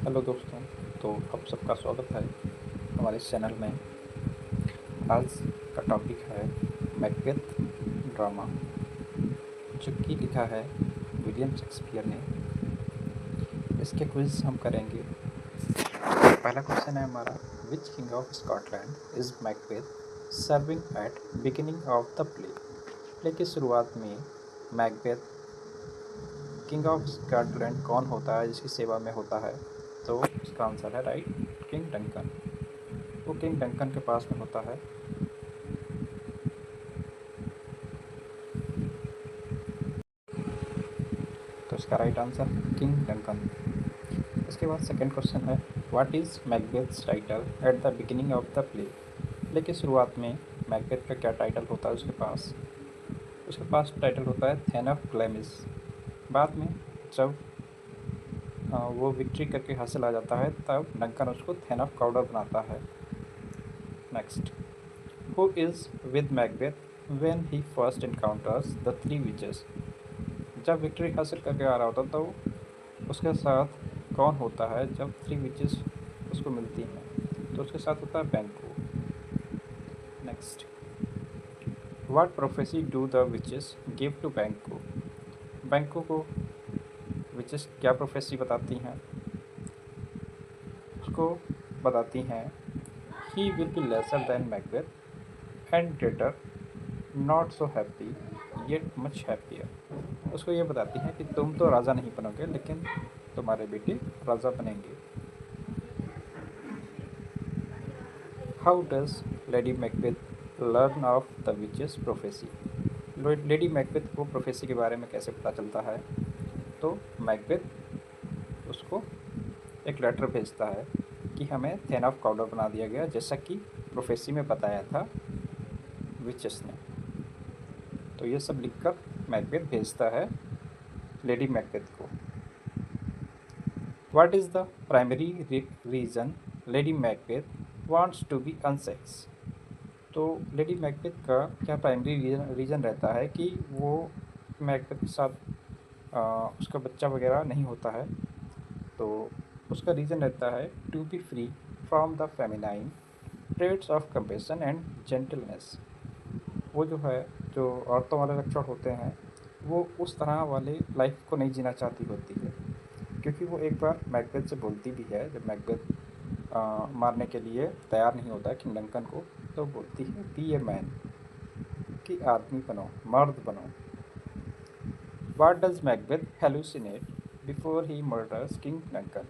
Hello दोस्तों। तो आप सबका स्वागत है हमारे इस चैनल में। आज का टॉपिक है मैकबेथ ड्रामा, जो कि लिखा है विलियम शेक्सपियर ने। इसके क्विज हम करेंगे। पहला क्वेश्चन है हमारा, which king of Scotland is Macbeth serving at beginning of the play. Play की शुरुआत में मैकबेथ किंग ऑफ स्कॉटलैंड कौन होता है जिसकी सेवा में होता है? तो इसका आंसर है राइट, किंग डंकन। वो किंग डंकन के पास में होता है। तो इसका राइट आंसर किंग डंकन। इसके बाद सेकंड क्वेश्चन है, what is Macbeth's title at the beginning of the play. Play की शुरुआत में मैकबेथ का क्या टाइटल होता है उसके पास टाइटल होता है थेन ऑफ ग्लैमिस। बाद में जब वो विक्ट्री करके हासिल आ जाता है तब डंकन उसको थेन ऑफ काउडर बनाता है। Next, who is with Macbeth when he first encounters the three witches. जब विक्ट्री हासिल करके आ रहा होता तो उसके साथ कौन होता है जब थ्री विचेस उसको मिलती हैं? तो उसके साथ होता है Banquo. Next, what prophecy do the witches give to Banquo. Banquo को विचेस क्या प्रोफेसी बताती हैं? उसको बताती हैं, he will be lesser than Macbeth and greater, not so happy yet much happier. उसको ये बताती हैं कि तुम तो राजा नहीं बनोगे लेकिन तुम्हारे बेटे राजा बनेंगे। How does lady Macbeth learn of the witches prophecy. Lady Macbeth को प्रोफेसी के बारे में कैसे पता चलता है? तो मैकबेथ उसको एक लेटर भेजता है कि हमें थेन ऑफ काउडर बना दिया गया, जैसा कि प्रोफेसी में बताया था विचेस ने। तो ये सब लिखकर मैकबेथ भेजता है लेडी मैकबेथ को। What is the primary reason lady Macbeth wants to be unsex. तो लेडी मैकबेथ का क्या प्राइमरी रीज़न रहता है कि वो मैकबेथ के साथ उसका बच्चा वगैरह नहीं होता है? तो उसका रीज़न रहता है to be free from the feminine traits of compassion and gentleness. वो जो है, जो औरतों वाले लक्षण होते हैं, वो उस तरह वाले लाइफ को नहीं जीना चाहती होती है। क्योंकि वो एक बार मैकबेथ से बोलती भी है, जब मैकबेथ मारने के लिए तैयार नहीं होता है किंग डंकन को, तो बोलती है बी ए मैन, कि आदमी बनो, मर्द बनो। What does Macbeth hallucinate before he murders king Duncan.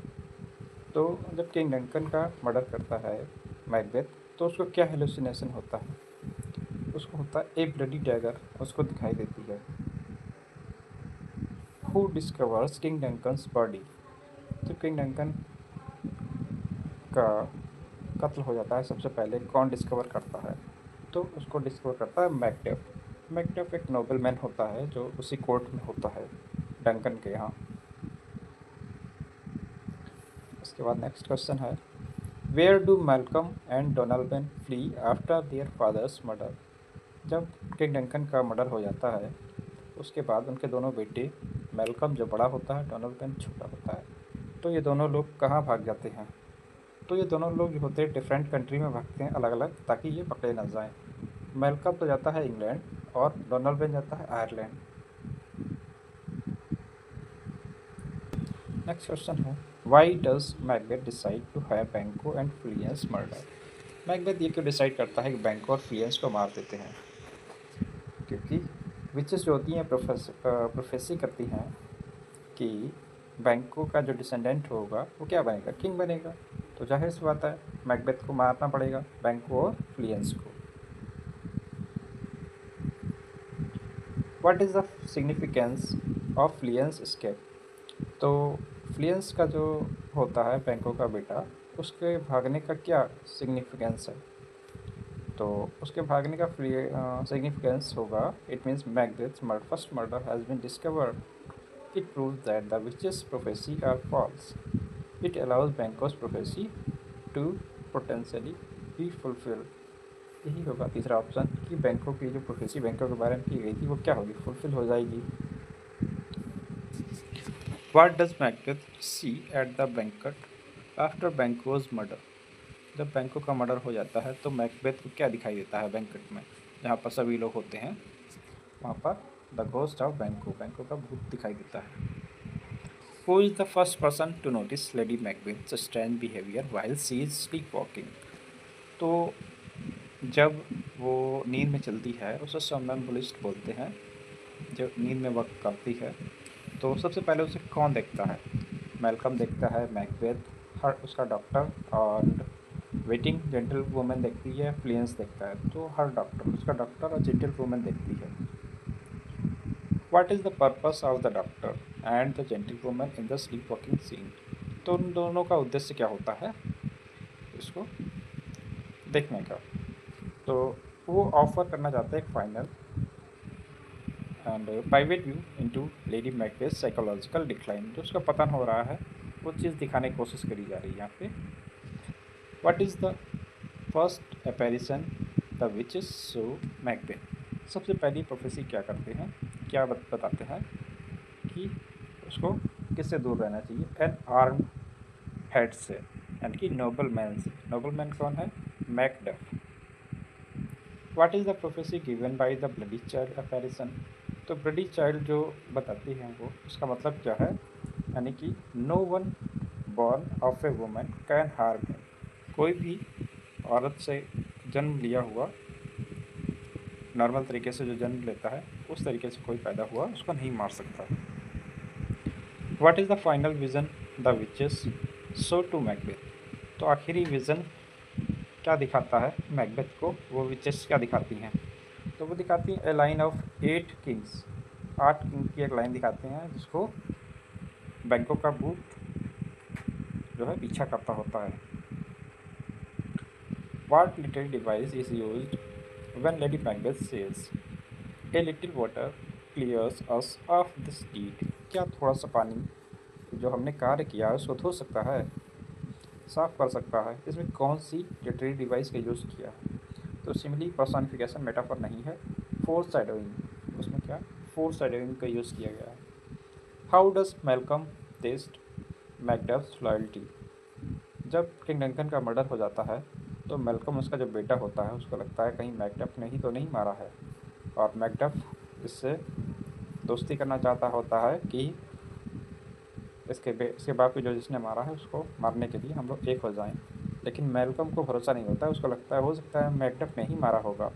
तो जब किंग डंकन का मर्डर करता है मैकबेथ, तो उसको क्या हेलुसिनेशन होता है? उसको होता है ए ब्लडी डैगर उसको दिखाई देती है। Who discovers king Duncan's body. तो किंग डंकन का कत्ल हो जाता है, सबसे पहले कौन डिस्कवर करता है? तो उसको डिस्कवर करता है मैकडफ। मैकडफ एक नोबल मैन होता है जो उसी कोर्ट में होता है डंकन के यहाँ। उसके बाद नेक्स्ट क्वेश्चन है, where do Malcolm and Donalbain flee after their fathers murder. जब किंग डंकन का मर्डर हो जाता है उसके बाद उनके दोनों बेटे, मैल्कम जो बड़ा होता है, डोनाल्बन छोटा होता है, तो ये दोनों लोग कहाँ भाग जाते हैं? तो ये दोनों लोग जो होते हैं डिफरेंट कंट्री में भागते हैं अलग अलग, ताकि ये पकड़े ना जाएं। मैल्कम तो जाता है इंग्लैंड और डोनाल्बन जाता है आयरलैंड। नेक्स्ट क्वेश्चन है, why does Macbeth decide to have Banquo and Fleance murder. Macbeth ये क्यों डिसाइड करता है कि बैंको और फ्लियंस को मार देते हैं? क्योंकि विचेस जो होती हैं प्रोफेसी करती हैं कि बैंको का जो डिसेंडेंट होगा वो क्या बनेगा, किंग बनेगा। तो जाहिर सी बात है मैकबेथ को मारना पड़ेगा, बैंको और फ्लियंस को। What is the significance of Fleance escape. तो फ्लियंस का जो होता है बैंको का बेटा, उसके भागने का क्या सिग्निफिकेंस है? तो उसके भागने का सिग्निफिकेंस होगा, it means Macbeth's first murder has been discovered, it proves that the witches prophecy are false, it allows Banquo's prophecy to potentially be fulfil. यही होगा तीसरा ऑप्शन, कि बैंकों की जो प्रोफेसी बैंकों के बारे में की गई थी वो क्या होगी, फुलफिल हो जाएगी। What does Macbeth see at the banquet after Banquo's murder, जब बैंको का मर्डर हो जाता है तो मैकबेथ को क्या दिखाई देता है बैंकेट में, जहाँ पर सभी लोग होते हैं, वहाँ पर द घोस्ट ऑफ बैंको, बैंको का भूत दिखाई देता है। Who is the first person to notice Lady Macbeth strange behaviour while she is sleep walking. तो जब वो नींद में चलती है उसे सोमनम्बुलिस्ट बोलते हैं, जो नींद में वक्त करती है। तो सबसे पहले उसे कौन देखता है? मैल्कम देखता है, मैकबेथ, हर उसका डॉक्टर और वेटिंग जेंटल वुमेन देखती है, फ्लियंस देखता है। तो हर डॉक्टर, उसका डॉक्टर और जेंटल वुमेन देखती है। What is the purpose of the doctor and the gentle women in the sleep walking scene. तो उन दोनों का उद्देश्य क्या होता है इसको देखने का? तो वो ऑफर करना चाहता है एक final and private view into lady Macbeth psychological decline. जो उसका पतन हो रहा है वो चीज़ दिखाने की कोशिश करी जा रही है यहाँ पे। What is the first apparition the witches show Macbeth. सबसे पहली प्रोफेसी क्या करते हैं, क्या बताते हैं कि उसको किससे दूर रहना चाहिए? एन आर्म हेड से, यानी कि नोबल मैन से। नोबल मैन कौन है? Macduff. What is the prophecy given by the bloody child apparition. तो ब्लडी चाइल्ड जो बताती हैं वो, उसका मतलब क्या है? यानी कि no one born of a woman can harm him. कोई भी औरत से जन्म लिया हुआ, नॉर्मल तरीके से जो जन्म लेता है उस तरीके से कोई पैदा हुआ उसको नहीं मार सकता। What is the final vision the witches show to Macbeth. तो आखिरी विज़न क्या दिखाता है मैकबेथ को? वो विचेस क्या दिखाती हैं? तो वो दिखाती हैं ए लाइन ऑफ 8 किंग्स, 8 किंग की एक लाइन दिखाते हैं जिसको बैंकों का भूत जो है पीछा करता होता है। What little device is used when Lady Macbeth says, "A little water clears us of this deed"? क्या थोड़ा सा पानी जो हमने कार्य किया है उसको धो सकता है, साफ कर सकता है? इसमें कौन सी लिटरेरी डिवाइस का यूज़ किया है? तो सिमिली पर्सनिफिकेशन मेटाफर नहीं है, फोर शैडोइंग। उसमें क्या फोर शैडोइंग का यूज़ किया गया है। How does Malcolm test Macduff's loyalty. जब किंग डंकन का मर्डर हो जाता है तो मैल्कम, उसका जो बेटा होता है, उसको लगता है कहीं मैकडफ ने ही तो नहीं मारा है, और मैकडफ इससे दोस्ती करना चाहता होता है कि इसके बाप को जो जिसने मारा है उसको मारने के लिए हम लोग एक हो जाएं। लेकिन मैल्कम को भरोसा नहीं होता है, उसको लगता है हो सकता है मैकडफ ने ही मारा होगा।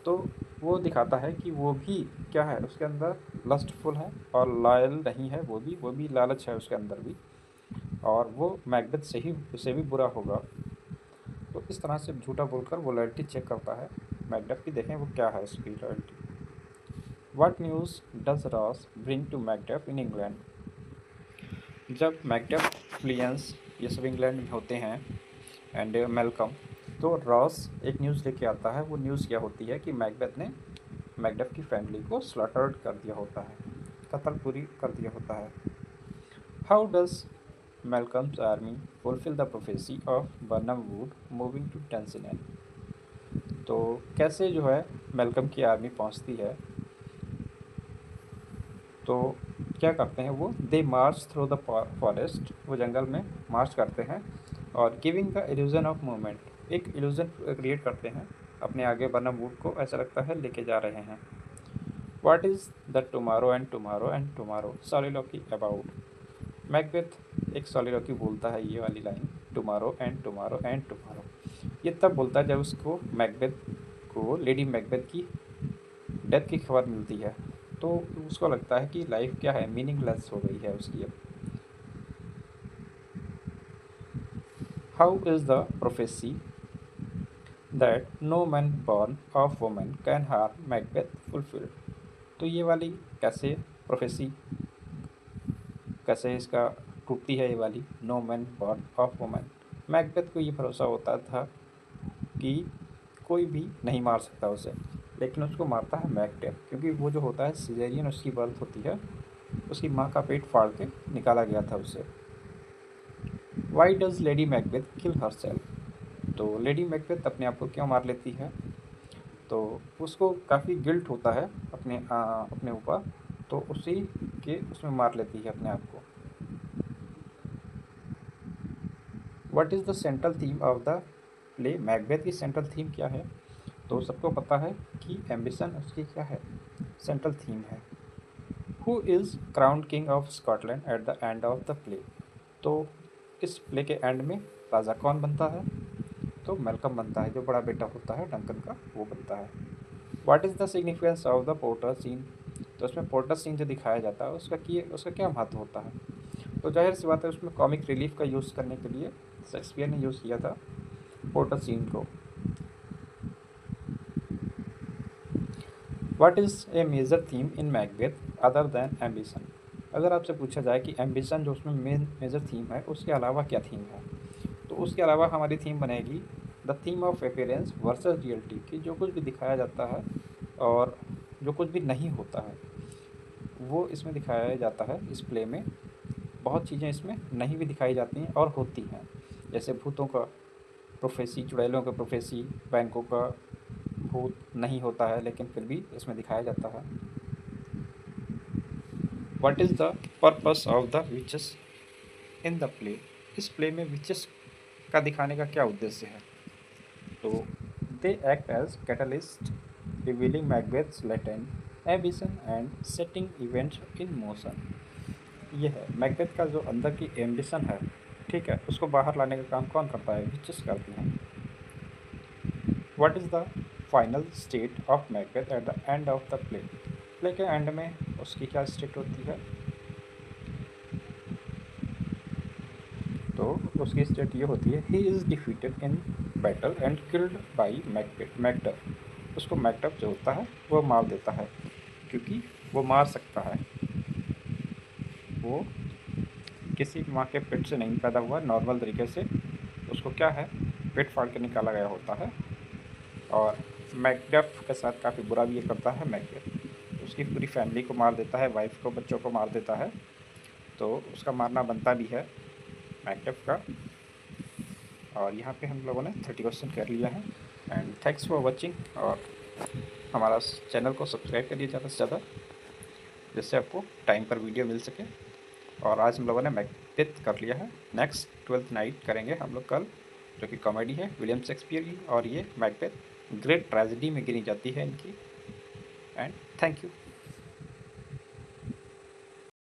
तो वो दिखाता है कि वो भी क्या है, उसके अंदर लस्टफुल है और लॉयल नहीं है, वो भी लालच है उसके अंदर भी, और वो मैकबेथ से ही उसे भी बुरा होगा। तो इस तरह से झूठा बोलकर वो लॉयल्टी चेक करता है मैकडफ की। देखें वो क्या है इसकी loyalty. What news does Ross bring to Macduff in England. जब मैकडफ, फ्लियंस, ये सब इंग्लैंड में होते हैं एंड मैल्कम, तो रॉस एक न्यूज़ लेके आता है। वो न्यूज़ क्या होती है कि मैकबेथ ने मैकडफ की फैमिली को स्लॉटर्ड कर दिया होता है, कत्ल पूरी कर दिया होता है। How does Malcolm's army fulfill the prophecy of Burnham Wood moving to Dunsinane। तो कैसे जो है मैल्कम की आर्मी पहुंचती है? तो क्या करते हैं वो? दे मार्च थ्रू द फॉरेस्ट, वो जंगल में मार्च करते हैं और giving the illusion of movement, एक इल्यूजन क्रिएट करते हैं अपने आगे। बर्नम वुड को ऐसा लगता है लेके जा रहे हैं। What is the tomorrow and tomorrow and tomorrow soliloquy about. Macbeth एक सॉलिलॉकी बोलता है ये वाली line, tomorrow and tomorrow and tomorrow. ये तब बोलता है जब उसको मैकबेथ को लेडी मैकबेथ की डेथ की खबर मिलती है। तो उसको लगता है कि लाइफ क्या है, मीनिंगलेस हो गई है उसकी अब। How is the prophecy that no man born of woman can harm Macbeth fulfilled. तो ये वाली कैसे प्रोफेसी, कैसे इसका टूटती है ये वाली, no man born of woman. Macbeth को ये भरोसा होता था कि कोई भी नहीं मार सकता उसे, लेकिन उसको मारता है मैकडेफ, क्योंकि वो जो होता है सिजेरियन उसकी बर्थ होती है, उसकी माँ का पेट फाड़ के निकाला गया था उसे। Why does lady Macbeth kill her self. तो लेडी मैकबेथ अपने आप को क्यों मार लेती है? तो उसको काफ़ी गिल्ट होता है अपने ऊपर, तो उसी के उसमें मार लेती है अपने आप को। What is the central theme of the play? Macbeth की सेंट्रल थीम क्या है? तो सबको पता है कि एम्बिशन उसकी क्या है, सेंट्रल थीम है। Who is crown king of Scotland at the end of the play? तो इस प्ले के एंड में राजा कौन बनता है? तो मेलकम बनता है, जो बड़ा बेटा होता है डंकन का, वो बनता है। What is the significance of the porter scene? तो उसमें पोर्टर सीन जो दिखाया जाता है उसका क्या महत्व होता है? तो जाहिर सी बात है, उसमें कॉमिक रिलीफ का यूज़ करने के लिए शेक्सपियर ने यूज़ किया था पोर्टर सीन को। What is a major theme in Macbeth other than ambition? अगर आपसे पूछा जाए कि एम्बिशन जो उसमें मेन मेजर थीम है, उसके अलावा क्या थीम है, तो उसके अलावा हमारी थीम बनेगी the theme of appearance versus reality, कि जो कुछ भी दिखाया जाता है और जो कुछ भी नहीं होता है वो इसमें दिखाया जाता है। इस प्ले में बहुत चीज़ें इसमें नहीं भी दिखाई जाती हैं और होती हैं, जैसे भूतों का प्रोफेसी, चुड़ैलों का प्रोफेसी, बैंकों का भूत नहीं होता है लेकिन फिर भी इसमें दिखाया जाता है। What is the purpose of the witches in the play? इस प्ले में विचेस का दिखाने का क्या उद्देश्य है? तो they act as catalyst revealing Macbeth's latent ambition and setting events in motion. ये है मैकबेथ का जो अंदर की एम्बिशन है, ठीक है, उसको बाहर लाने का काम कौन करता है? विचेस करती हैं। What is the final state of Macbeth at the end of the play? Play के एंड में उसकी क्या स्टेट होती है? तो उसकी स्टेट ये होती है, he is defeated in battle and killed by Macduff. उसको मैकडफ जो होता है वो मार देता है, क्योंकि वो मार सकता है, वो किसी माँ के पेट से नहीं पैदा हुआ, नॉर्मल तरीके से उसको क्या है, पेट फाड़ के निकाला गया होता है। और मैकडफ के साथ काफ़ी बुरा भी ये करता है मैकबेथ, उसकी पूरी फैमिली को मार देता है, वाइफ को, बच्चों को मार देता है। तो उसका मारना बनता भी है मैकडफ का। और यहाँ पे हम लोगों ने 30 क्वेश्चन कर लिया है। एंड थैंक्स फॉर वॉचिंग, और हमारा चैनल को सब्सक्राइब करिए ज़्यादा से ज़्यादा, जिससे आपको टाइम पर वीडियो मिल सके। और आज हम लोगों ने मैकबेथ कर लिया है। नेक्स्ट 12th नाइट करेंगे हम लोग कल, जो कि कॉमेडी है विलियम शेक्सपियर की, और ये मैकबेथ ग्रेट ट्रेजेडी में गिनी जाती है इनकी। And thank you.